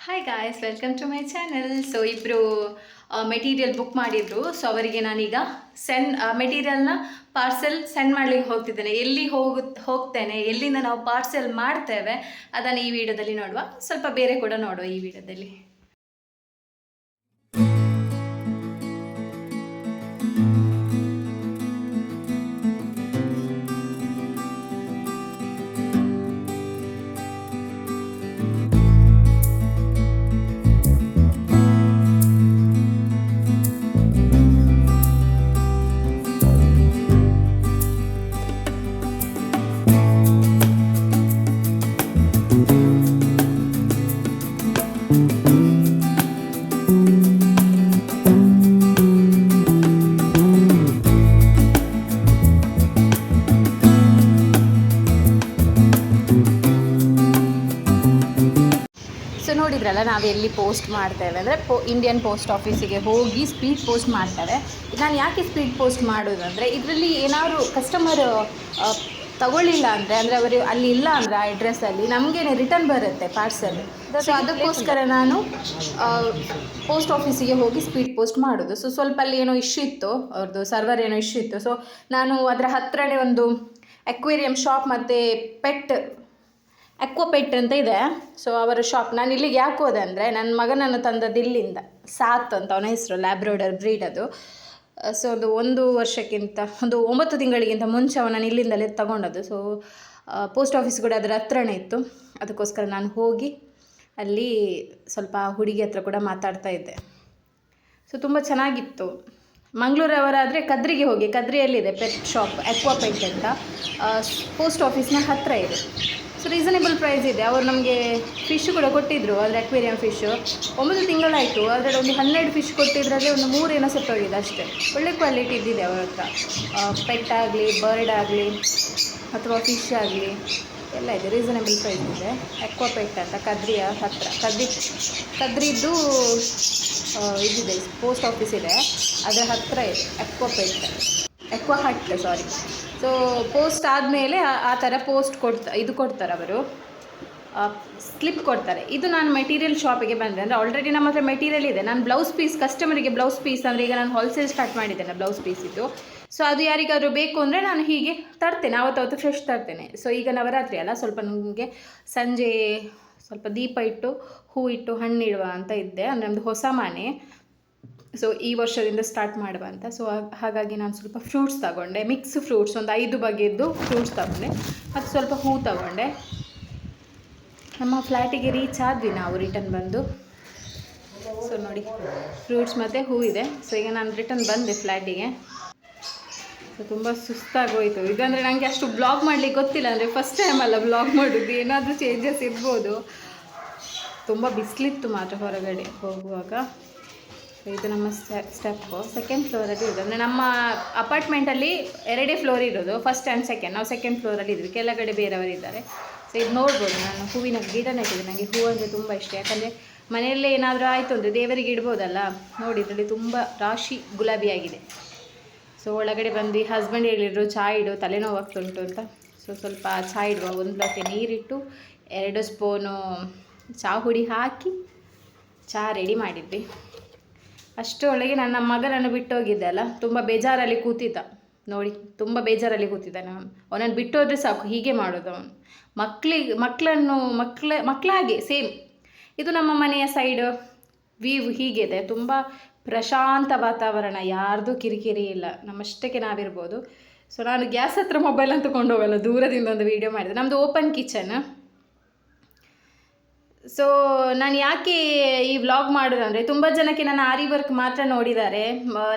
Hi guys, welcome to my channel. So ಇಬ್ಬರು material book ಮಾಡಿದ್ರು. So ಅವರಿಗೆ ನಾನೀಗ ಮೆಟೀರಿಯಲ್ನ ಪಾರ್ಸೆಲ್ ಸೆಂಡ್ ಮಾಡ್ಲಿಕ್ಕೆ ಹೋಗ್ತಿದ್ದೇನೆ. ಎಲ್ಲಿ ಹೋಗ್ತೇನೆ, ಎಲ್ಲಿಂದ ನಾವು ಪಾರ್ಸೆಲ್ ಮಾಡ್ತೇವೆ ಅದನ್ನು ಈ ವಿಡಿಯೋದಲ್ಲಿ ನೋಡುವ. ಸ್ವಲ್ಪ ಬೇರೆ ಕೂಡ ನೋಡುವ ಈ ವಿಡಿಯೋದಲ್ಲಿ. ನೋಡಿದ್ರಲ್ಲ, ನಾವು ಎಲ್ಲಿ ಪೋಸ್ಟ್ ಮಾಡ್ತೇವೆ ಅಂದರೆ ಇಂಡಿಯನ್ ಪೋಸ್ಟ್ ಆಫೀಸಿಗೆ ಹೋಗಿ ಸ್ಪೀಡ್ ಪೋಸ್ಟ್ ಮಾಡ್ತೇವೆ. ನಾನು ಯಾಕೆ ಸ್ಪೀಡ್ ಪೋಸ್ಟ್ ಮಾಡೋದು ಅಂದರೆ, ಇದರಲ್ಲಿ ಏನಾದರೂ ಕಸ್ಟಮರ್ ತಗೊಳ್ಳಿಲ್ಲ ಅಂದರೆ ಅವರು ಅಲ್ಲಿ ಇಲ್ಲ ಅಂದರೆ ಆ ಅಡ್ರೆಸ್ಸಲ್ಲಿ ನಮಗೇನೆ ರಿಟರ್ನ್ ಬರುತ್ತೆ ಪಾರ್ಸಲ್. ಸೊ ಅದಕ್ಕೋಸ್ಕರ ನಾನು ಪೋಸ್ಟ್ ಆಫೀಸಿಗೆ ಹೋಗಿ ಸ್ಪೀಡ್ ಪೋಸ್ಟ್ ಮಾಡೋದು. ಸೊ ಸ್ವಲ್ಪ ಅಲ್ಲಿ ಏನೋ ಇಶ್ಯೂ ಇತ್ತು, ಅವ್ರದ್ದು ಸರ್ವರ್ ಏನೋ ಇಶ್ಯೂ ಇತ್ತು. ಸೊ ನಾನು ಅದರ ಹತ್ತಿರನೇ ಒಂದು ಅಕ್ವೇರಿಯಂ ಶಾಪ್ ಮತ್ತು ಅಕ್ವಾಪೆಟ್ ಅಂತ ಇದೆ. ಸೊ ಅವರ ಶಾಪ್ ನಾನು ಇಲ್ಲಿಗೆ ಯಾಕೆ ಹೋದೆ ಅಂದರೆ, ನನ್ನ ಮಗನನ್ನು ತಂದದ್ದು ಇಲ್ಲಿಂದ, ಸಾತ್ ಅಂತ ಅವನ ಹೆಸರು, ಲ್ಯಾಬ್ರೋಡರ್ ಬ್ರೀಡ್ ಅದು. ಸೊ ಒಂದು ವರ್ಷಕ್ಕಿಂತ ಒಂದು 9 ತಿಂಗಳಿಗಿಂತ ಮುಂಚೆ ಅವನನ್ನು ಇಲ್ಲಿಂದಲೇ ತಗೊಂಡದ್ದು. ಸೊ ಪೋಸ್ಟ್ ಆಫೀಸ್ ಕೂಡ ಅದರ ಹತ್ರನೇ ಇತ್ತು. ಅದಕ್ಕೋಸ್ಕರ ನಾನು ಹೋಗಿ ಅಲ್ಲಿ ಸ್ವಲ್ಪ ಹುಡುಗಿ ಹತ್ರ ಕೂಡ ಮಾತಾಡ್ತಾ ಇದ್ದೆ. ಸೊ ತುಂಬ ಚೆನ್ನಾಗಿತ್ತು. ಮಂಗಳೂರವರಾದರೆ ಕದ್ರಿಗೆ ಹೋಗಿ, ಕದ್ರಿಯಲ್ಲಿದೆ ಪೆಟ್ ಶಾಪ್ ಅಕ್ವಾಪೆಟ್ ಅಂತ, ಪೋಸ್ಟ್ ಆಫೀಸ್ನ ಹತ್ತಿರ ಇದೆ. ಸೊ ರೀಸನೇಬಲ್ ಪ್ರೈಸ್ ಇದೆ. ಅವರು ನಮಗೆ ಫಿಶ್ ಕೂಡ ಕೊಟ್ಟಿದ್ದರು, ಆದರೆ ಅಕ್ವೇರಿಯಂ ಫಿಶ್ಶು 9 ತಿಂಗಳಾಯಿತು. ಅದರಲ್ಲಿ ಒಂದು 12 ಫಿಶ್ ಕೊಟ್ಟಿದ್ರಲ್ಲಿ ಒಂದು 3 ಏನೋ ಸತ್ತೋಗಿದೆ ಅಷ್ಟೇ. ಒಳ್ಳೆ ಕ್ವಾಲಿಟಿ ಇದ್ದಿದೆ ಅವ್ರ ಹತ್ರ. ಪೆಟ್ ಆಗಲಿ, ಬರ್ಡ್ ಆಗಲಿ ಅಥವಾ ಫಿಶ್ ಆಗಲಿ ಎಲ್ಲ ಇದೆ. ರೀಸನೇಬಲ್ ಪ್ರೈಸ್ ಇದೆ. ಅಕ್ವಾಪೆಟ್ ಅಂತ ಕದ್ರಿಯ ಹತ್ತಿರ, ಕದ್ರಿದ್ದು ಇದಿದೆ, ಪೋಸ್ಟ್ ಆಫೀಸ್ ಇದೆ, ಅದರ ಹತ್ತಿರ ಇದೆ ಅಕ್ವಾ ಹಟ್. ಸೊ ಪೋಸ್ಟ್ ಆದಮೇಲೆ ಆ ಥರ ಪೋಸ್ಟ್ ಕೊಡ್ತಾರೆ ಅವರು, ಸ್ಲಿಪ್ ಕೊಡ್ತಾರೆ. ಇದು ನಾನು ಮೆಟೀರಿಯಲ್ ಶಾಪಿಗೆ ಬಂದೆ ಅಂದರೆ, ಆಲ್ರೆಡಿ ನಮ್ಮ ಹತ್ರ ಮೆಟೀರಿಯಲ್ ಇದೆ. ನಾನು ಬ್ಲೌಸ್ ಪೀಸ್, ಕಸ್ಟಮರಿಗೆ ಬ್ಲೌಸ್ ಪೀಸ್ ಅಂದರೆ, ಈಗ ನಾನು ಹೋಲ್ಸೇಲ್ ಸ್ಟಾರ್ಟ್ ಮಾಡಿದ್ದೇನೆ ಬ್ಲೌಸ್ ಪೀಸಿದ್ದು. ಸೊ ಅದು ಯಾರಿಗಾದರೂ ಬೇಕು ಅಂದರೆ ನಾನು ಹೀಗೆ ತರ್ತೇನೆ, ಆವತ್ತು ಫ್ರೆಶ್ ತರ್ತೇನೆ. ಸೊ ಈಗ ನವರಾತ್ರಿ ಅಲ್ಲ, ಸ್ವಲ್ಪ ನನಗೆ ಸಂಜೆ ಸ್ವಲ್ಪ ದೀಪ ಇಟ್ಟು ಹೂ ಇಟ್ಟು ಹಣ್ಣಿಡುವ ಅಂತ ಇದ್ದೆ. ಅಂದರೆ ನಮ್ಮದು ಹೊಸ ಮನೆ, ಸೊ ಈ ವರ್ಷದಿಂದ ಸ್ಟಾರ್ಟ್ ಮಾಡುವ ಅಂತ. ಸೊ ಹಾಗಾಗಿ ನಾನು ಸ್ವಲ್ಪ ಫ್ರೂಟ್ಸ್ ತಗೊಂಡೆ, ಮಿಕ್ಸ್ ಫ್ರೂಟ್ಸ್, ಒಂದು 5 ಬಗೆಯದ್ದು ಫ್ರೂಟ್ಸ್ ತಗೊಂಡೆ, ಮತ್ತು ಸ್ವಲ್ಪ ಹೂ ತಗೊಂಡೆ. ನಮ್ಮ ಫ್ಲ್ಯಾಟಿಗೆ ರೀಚ್ ಆದ್ವಿ ನಾವು ರಿಟರ್ನ್ ಬಂದು. ಸೊ ನೋಡಿ, ಫ್ರೂಟ್ಸ್ ಮತ್ತು ಹೂ ಇದೆ. ಸೊ ಈಗ ನಾನು ರಿಟರ್ನ್ ಬಂದೆ ಫ್ಲ್ಯಾಟಿಗೆ. ಸೊ ತುಂಬ ಸುಸ್ತಾಗೋಯಿತು. ಇದಂದರೆ ನನಗೆ ಅಷ್ಟು ಬ್ಲಾಗ್ ಮಾಡಲಿಕ್ಕೆ ಗೊತ್ತಿಲ್ಲ, ಅಂದರೆ ಫಸ್ಟ್ ಟೈಮ್ ಅಲ್ಲ ಬ್ಲಾಗ್ ಮಾಡೋದು, ಏನಾದರೂ ಚೇಂಜಸ್ ಇರ್ಬೋದು. ತುಂಬ ಬಿಸಿಲಿತ್ತು ಮಾತ್ರ ಹೊರಗಡೆ ಹೋಗುವಾಗ. ಇದು ನಮ್ಮ ಸ್ಟೆಪ್ಪು, ಸೆಕೆಂಡ್ ಫ್ಲೋರಲ್ಲಿ ಇರೋದು. ಅಂದರೆ ನಮ್ಮ ಅಪಾರ್ಟ್ಮೆಂಟಲ್ಲಿ 2 ಫ್ಲೋರ್ ಇರೋದು, ಫಸ್ಟ್ ಆ್ಯಂಡ್ ಸೆಕೆಂಡ್. ನಾವು ಸೆಕೆಂಡ್ ಫ್ಲೋರಲ್ಲಿ ಇದ್ವಿ, ಕೆಳಗಡೆ ಬೇರೆಯವರು ಇದ್ದಾರೆ. ಸೊ ಇದು ನೋಡ್ಬೋದು, ನಾನು ಹೂವಿನ ಗಿಡ ನೆಟ್ಟಿದ್ದೆ. ನನಗೆ ಹೂ ಅಂದರೆ ತುಂಬ ಇಷ್ಟ, ಯಾಕಂದರೆ ಮನೆಯಲ್ಲೇ ಏನಾದರೂ ಆಯಿತು ಅಂದರೆ ದೇವರಿಗೆ ಇಡ್ಬೋದಲ್ಲ. ನೋಡಿ ಇದರಲ್ಲಿ ತುಂಬ ರಾಶಿ ಗುಲಾಬಿಯಾಗಿದೆ. ಸೊ ಒಳಗಡೆ ಬಂದು ಹಸ್ಬೆಂಡ್ ಹೇಳಿದರು, ಚಹಾ ಇಡು, ತಲೆನೋವಾಗ್ತುಂಟು ಅಂತ. ಸೊ ಸ್ವಲ್ಪ ಚಹಾ ಇಡುವ, 1 ಲೋಟ ನೀರಿಟ್ಟು 2 ಸ್ಪೂನು ಚಹಾ ಹುಡಿ ಹಾಕಿ ಚಹಾ ರೆಡಿ ಮಾಡಿದ್ವಿ. ಅಷ್ಟರೊಳಗೆ ನನ್ನ ಮಗನನ್ನು ಬಿಟ್ಟೋಗಿದ್ದೆ ಅಲ್ಲ, ತುಂಬ ಬೇಜಾರಲ್ಲಿ ಕೂತಿದ್ದ. ನೋಡಿ, ತುಂಬ ಬೇಜಾರಲ್ಲಿ ಕೂತಿದ್ದ. ಅವನನ್ನು ಬಿಟ್ಟೋದ್ರೆ ಸಾಕು, ಹೀಗೆ ಮಾಡೋದು ಅವನು. ಮಕ್ಕಳಾಗೆ ಸೇಮ್. ಇದು ನಮ್ಮ ಮನೆಯ ಸೈಡ್ ವ್ಯೂ ಹೀಗಿದೆ, ತುಂಬ ಪ್ರಶಾಂತ ವಾತಾವರಣ, ಯಾರ್ದು ಕಿರಿಕಿರಿ ಇಲ್ಲ, ನಮ್ಮಷ್ಟಕ್ಕೆ ನಾವಿರ್ಬೋದು. ಸೊ ನಾನು ಗ್ಯಾಸ್ ಹತ್ರ ಮೊಬೈಲ್ ಅಂತ ಕೊಂಡೋಗಲ್ಲ, ದೂರದಿಂದ ಒಂದು ವೀಡಿಯೋ ಮಾಡಿದೆ. ನಮ್ಮದು ಓಪನ್ ಕಿಚನ್. ಸೊ ನಾನು ಯಾಕೆ ಈ ವ್ಲಾಗ್ ಮಾಡೋದಂದರೆ, ತುಂಬ ಜನಕ್ಕೆ ನನ್ನ ಆರಿ ವರ್ಕ್ ಮಾತ್ರ ನೋಡಿದ್ದಾರೆ.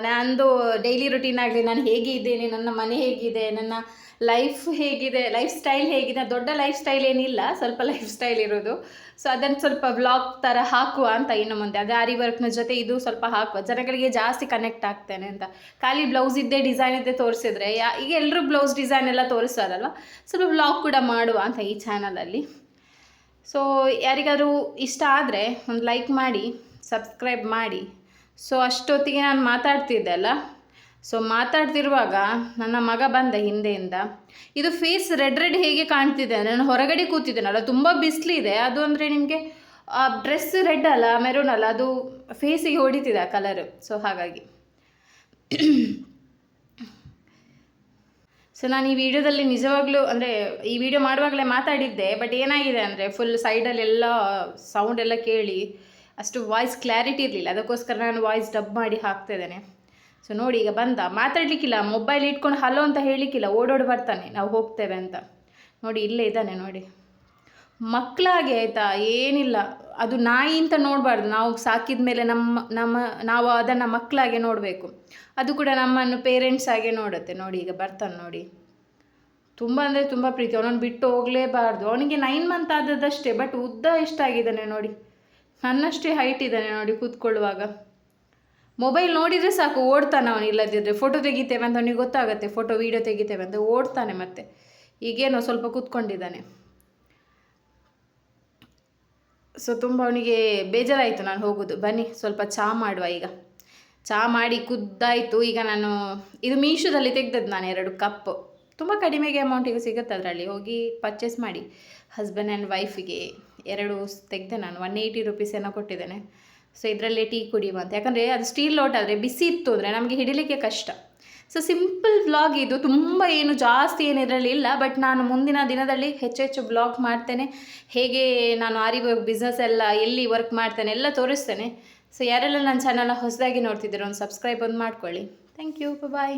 ನಂದು ಡೈಲಿ ರುಟೀನ್ ಆಗಲಿ, ನಾನು ಹೇಗೆ ಇದ್ದೇನೆ, ನನ್ನ ಮನೆ ಹೇಗಿದೆ, ನನ್ನ ಲೈಫ್ ಹೇಗಿದೆ, ಲೈಫ್ ಸ್ಟೈಲ್ ಹೇಗಿದೆ. ದೊಡ್ಡ ಲೈಫ್ ಸ್ಟೈಲ್ ಏನಿಲ್ಲ, ಸ್ವಲ್ಪ ಲೈಫ್ ಸ್ಟೈಲ್ ಇರೋದು. ಸೊ ಅದನ್ನು ಸ್ವಲ್ಪ ವ್ಲಾಗ್ ಥರ ಹಾಕುವ ಅಂತ ಇನ್ನು ಮುಂದೆ. ಅದೇ ಆರಿ ವರ್ಕ್ನ ಜೊತೆ ಇದು ಸ್ವಲ್ಪ ಹಾಕುವ, ಜನಗಳಿಗೆ ಜಾಸ್ತಿ ಕನೆಕ್ಟ್ ಆಗ್ತೇನೆ ಅಂತ. ಖಾಲಿ ಬ್ಲೌಸ್ ಇದ್ದೇ ಡಿಸೈನ್ ಇದ್ದೇ ತೋರಿಸಿದ್ರೆ ಈಗ ಎಲ್ಲರೂ ಬ್ಲೌಸ್ ಡಿಸೈನ್ ಎಲ್ಲ ತೋರಿಸ್ತಾರಲ್ವ, ಸ್ವಲ್ಪ ವ್ಲಾಗ್ ಕೂಡ ಮಾಡುವ ಅಂತ ಈ ಚಾನಲಲ್ಲಿ. ಸೊ ಯಾರಿಗಾದರೂ ಇಷ್ಟ ಆದರೆ ಒಂದು ಲೈಕ್ ಮಾಡಿ, ಸಬ್ಸ್ಕ್ರೈಬ್ ಮಾಡಿ. ಸೊ ಅಷ್ಟೊತ್ತಿಗೆ ನಾನು ಮಾತಾಡ್ತಿದ್ದೆ ಅಲ್ಲ, ಸೊ ಮಾತಾಡ್ತಿರುವಾಗ ನನ್ನ ಮಗ ಬಂದ ಹಿಂದೆಯಿಂದ. ಇದು ಫೇಸ್ ರೆಡ್ ರೆಡ್ ಹೇಗೆ ಕಾಣ್ತಿದೆ ಅಂದರೆ, ನಾನು ಹೊರಗಡೆ ಕೂತಿದ್ದೇನಲ್ಲ, ತುಂಬ ಬಿಸಿಲಿದೆ. ಅದು ಅಂದರೆ ನಿಮಗೆ ಆ ಡ್ರೆಸ್ ರೆಡ್ ಅಲ್ಲ ಮೆರೂನ್ ಅಲ್ಲ, ಅದು ಫೇಸಿಗೆ ಹೊಡಿತಿದೆ ಆ ಕಲರ್. ಸೊ ಹಾಗಾಗಿ ಸೊ ನಾನು ಈ ವಿಡಿಯೋದಲ್ಲಿ ನಿಜವಾಗ್ಲೂ ಅಂದರೆ ಈ ವಿಡಿಯೋ ಮಾಡುವಾಗಲೇ ಮಾತಾಡಿದ್ದೆ, ಬಟ್ ಏನಾಗಿದೆ ಅಂದರೆ ಫುಲ್ ಸೈಡಲ್ಲೆಲ್ಲ ಸೌಂಡ್ ಎಲ್ಲ ಕೇಳಿ ಅಷ್ಟು ವಾಯ್ಸ್ ಕ್ಲಾರಿಟಿ ಇರಲಿಲ್ಲ. ಅದಕ್ಕೋಸ್ಕರ ನಾನು ವಾಯ್ಸ್ ಡಬ್ ಮಾಡಿ ಹಾಕ್ತಿದ್ದೇನೆ. ಸೊ ನೋಡಿ ಈಗ ಬಂದ, ಮಾತಾಡಲಿಕ್ಕಿಲ್ಲ, ಮೊಬೈಲ್ ಇಟ್ಕೊಂಡು ಹಲೋ ಅಂತ ಹೇಳಲಿಕ್ಕಿಲ್ಲ, ಓಡೋಡಿ ಬರ್ತಾನೆ ನಾವು ಹೋಗ್ತೇವೆ ಅಂತ. ನೋಡಿ ಇಲ್ಲೇ ಇದ್ದಾನೆ ನೋಡಿ, ಮಕ್ಕಳಾಗೆ ಆಯಿತಾ, ಏನಿಲ್ಲ. ಅದು ನಾಯಿ ಅಂತ ನೋಡಬಾರ್ದು, ನಾವು ಸಾಕಿದ ಮೇಲೆ ನಾವು ಅದನ್ನು ಮಕ್ಕಳಾಗೆ ನೋಡಬೇಕು. ಅದು ಕೂಡ ನಮ್ಮನ್ನು ಪೇರೆಂಟ್ಸ್ ಆಗೆ ನೋಡುತ್ತೆ. ನೋಡಿ ಈಗ ಬರ್ತಾನೆ ನೋಡಿ, ತುಂಬ ಅಂದರೆ ತುಂಬ ಪ್ರೀತಿ. ಅವನನ್ನು ಬಿಟ್ಟು ಹೋಗಲೇಬಾರ್ದು. ಅವನಿಗೆ 9 ಮಂತ್ ಆದದ್ದಷ್ಟೇ, ಬಟ್ ಉದ್ದ ಎಷ್ಟಾಗಿದ್ದಾನೆ ನೋಡಿ, ನನ್ನಷ್ಟೇ ಹೈಟ್ ಇದ್ದಾನೆ ನೋಡಿ. ಕೂತ್ಕೊಳ್ಳುವಾಗ ಮೊಬೈಲ್ ನೋಡಿದರೆ ಸಾಕು ಓಡ್ತಾನೆ ಅವನು. ಇಲ್ಲದಿದ್ದರೆ ಫೋಟೋ ತೆಗಿತೇವೆ ಅಂತ ಅವನಿಗೆ ಗೊತ್ತಾಗುತ್ತೆ, ಫೋಟೋ ವೀಡಿಯೋ ತೆಗಿತೇವೆ ಅಂತ ಓಡ್ತಾನೆ. ಮತ್ತೆ ಈಗೇನೋ ಸ್ವಲ್ಪ ಕೂತ್ಕೊಂಡಿದ್ದಾನೆ. ಸೊ ತುಂಬ ಅವನಿಗೆ ಬೇಜಾರಾಯಿತು ನಾನು ಹೋಗೋದು. ಬನ್ನಿ ಸ್ವಲ್ಪ ಚಹಾ ಮಾಡುವ. ಈಗ ಚಹಾ ಮಾಡಿ ಕುದ್ದಾಯಿತು. ಈಗ ನಾನು ಇದು ಮೀಶೋದಲ್ಲಿ ತೆಗ್ದದ್ದು ನಾನು 2 ಕಪ್, ತುಂಬ ಕಡಿಮೆಗೆ ಅಮೌಂಟಿಗೆ ಸಿಗುತ್ತೆ. ಅದರಲ್ಲಿ ಹೋಗಿ ಪರ್ಚೇಸ್ ಮಾಡಿ ಹಸ್ಬೆಂಡ್ ಆ್ಯಂಡ್ ವೈಫಿಗೆ 2 ತೆಗೆದೆ ನಾನು. 180 ರುಪೀಸ್ ಏನೋ ಕೊಟ್ಟಿದ್ದೇನೆ. ಸೊ ಇದರಲ್ಲೇ ಟೀ ಕುಡಿಯುವಂತ, ಯಾಕಂದರೆ ಅದು ಸ್ಟೀಲ್ ಲೋಟ ಆದರೆ ಬಿಸಿ ಇತ್ತು ಅಂದರೆ ನಮಗೆ ಹಿಡಿಲಿಕ್ಕೆ ಕಷ್ಟ. ಸೊ ಸಿಂಪಲ್ ವ್ಲಾಗ್ ಇದು, ತುಂಬ ಏನು ಜಾಸ್ತಿ ಏನು ಇದರಲ್ಲಿ ಇಲ್ಲ. ಬಟ್ ನಾನು ಮುಂದಿನ ದಿನದಲ್ಲಿ ಹೆಚ್ಚು ವ್ಲಾಗ್ ಮಾಡ್ತೇನೆ. ಹೇಗೆ ನಾನು ಆರಿ ವರ್ಕ್ ಬಿಸ್ನೆಸ್ ಎಲ್ಲ ಎಲ್ಲಿ ವರ್ಕ್ ಮಾಡ್ತೇನೆ ಎಲ್ಲ ತೋರಿಸ್ತೇನೆ. ಸೊ ಯಾರೆಲ್ಲ ನನ್ನ ಚಾನಲ್ನ ಹೊಸದಾಗಿ ನೋಡ್ತಿದ್ದೀರೋ ಒಂದು ಸಬ್ಸ್ಕ್ರೈಬ್ ಒಂದು ಮಾಡ್ಕೊಳ್ಳಿ. Thank you, bye.